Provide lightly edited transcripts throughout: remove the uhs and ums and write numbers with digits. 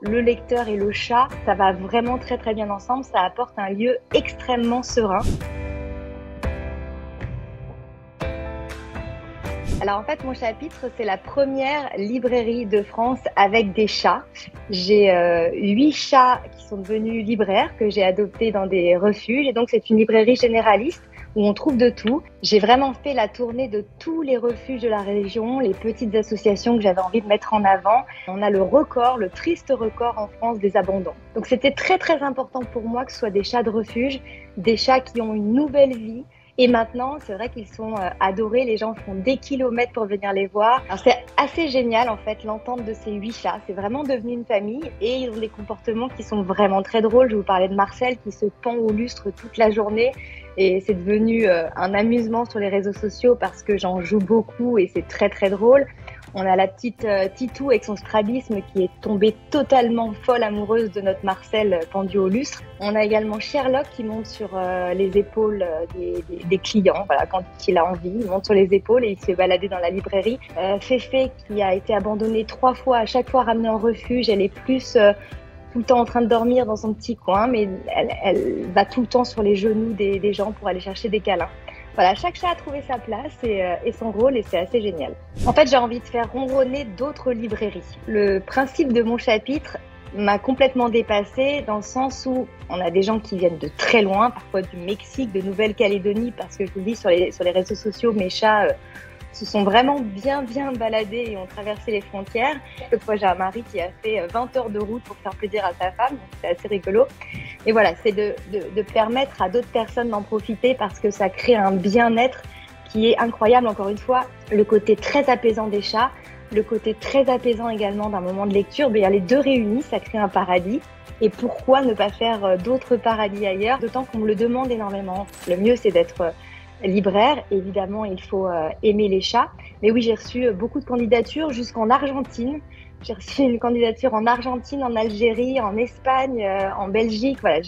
le lecteur et le chat, ça va vraiment très très bien ensemble. Ça apporte un lieu extrêmement serein. Alors en fait, mon chapitre, c'est la première librairie de France avec des chats. J'ai 8 chats qui sont devenus libraires, que j'ai adoptés dans des refuges. Et donc, c'est une librairie généraliste où on trouve de tout. J'ai vraiment fait la tournée de tous les refuges de la région, les petites associations que j'avais envie de mettre en avant. On a le record, le triste record en France des abandons. Donc c'était très très important pour moi que ce soit des chats de refuge, des chats qui ont une nouvelle vie. Et maintenant, c'est vrai qu'ils sont adorés. Les gens font des kilomètres pour venir les voir. Alors, c'est assez génial, en fait, l'entente de ces 8 chats. C'est vraiment devenu une famille et ils ont des comportements qui sont vraiment très drôles. Je vous parlais de Marcel qui se pend au lustre toute la journée. Et c'est devenu un amusement sur les réseaux sociaux parce que j'en joue beaucoup et c'est très, très drôle. On a la petite Titou avec son strabisme qui est tombée totalement folle amoureuse de notre Marcel pendu au lustre. On a également Sherlock qui monte sur les épaules des clients. Voilà, quand il a envie, il monte sur les épaules et il se fait balader dans la librairie. Féfé qui a été abandonnée 3 fois, à chaque fois ramenée en refuge. Elle est plus tout le temps en train de dormir dans son petit coin, mais elle va tout le temps sur les genoux des gens pour aller chercher des câlins. Voilà, chaque chat a trouvé sa place et son rôle et c'est assez génial. En fait, j'ai envie de faire ronronner d'autres librairies. Le principe de mon chapitre m'a complètement dépassée dans le sens où on a des gens qui viennent de très loin, parfois du Mexique, de Nouvelle-Calédonie, parce que je vous dis sur les réseaux sociaux, mes chats se sont vraiment bien baladés et ont traversé les frontières. Quelquefois, j'ai un mari qui a fait 20 heures de route pour faire plaisir à sa femme, donc c'est assez rigolo. Et voilà, c'est de permettre à d'autres personnes d'en profiter parce que ça crée un bien-être qui est incroyable. Encore une fois, le côté très apaisant des chats, le côté très apaisant également d'un moment de lecture, bien, les deux réunis, ça crée un paradis. Et pourquoi ne pas faire d'autres paradis ailleurs, d'autant qu'on me le demande énormément. Le mieux, c'est d'être libraire. Évidemment, il faut aimer les chats. Mais oui, j'ai reçu beaucoup de candidatures jusqu'en Argentine. J'ai reçu une candidature en Argentine, en Algérie, en Espagne, en Belgique, voilà,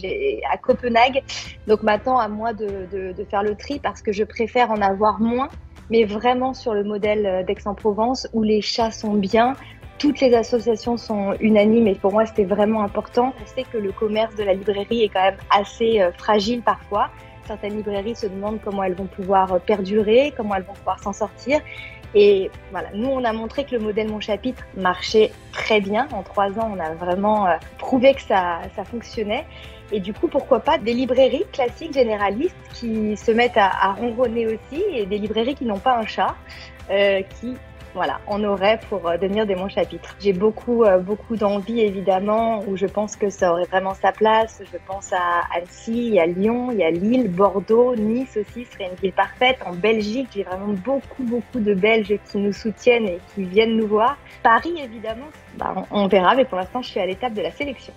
à Copenhague. Donc maintenant, à moi de faire le tri parce que je préfère en avoir moins, mais vraiment sur le modèle d'Aix-en-Provence où les chats sont bien. Toutes les associations sont unanimes et pour moi, c'était vraiment important. Je sais que le commerce de la librairie est quand même assez fragile parfois. Certaines librairies se demandent comment elles vont pouvoir perdurer, comment elles vont pouvoir s'en sortir. Et voilà, nous, on a montré que le modèle Mon Chapitre marchait très bien. En 3 ans, on a vraiment prouvé que ça fonctionnait. Et du coup, pourquoi pas des librairies classiques, généralistes, qui se mettent à ronronner aussi, et des librairies qui n'ont pas un chat, qui voilà, en auraient pour devenir des Mon Chapitre. J'ai beaucoup d'envie, évidemment, où je pense que ça aurait vraiment sa place. Je pense à Annecy, il y a Lyon, il y a Lille, Bordeaux, Nice aussi serait une ville parfaite. En Belgique, j'ai vraiment beaucoup de Belges qui nous soutiennent et qui viennent nous voir. Paris, évidemment, on verra, mais pour l'instant, je suis à l'étape de la sélection.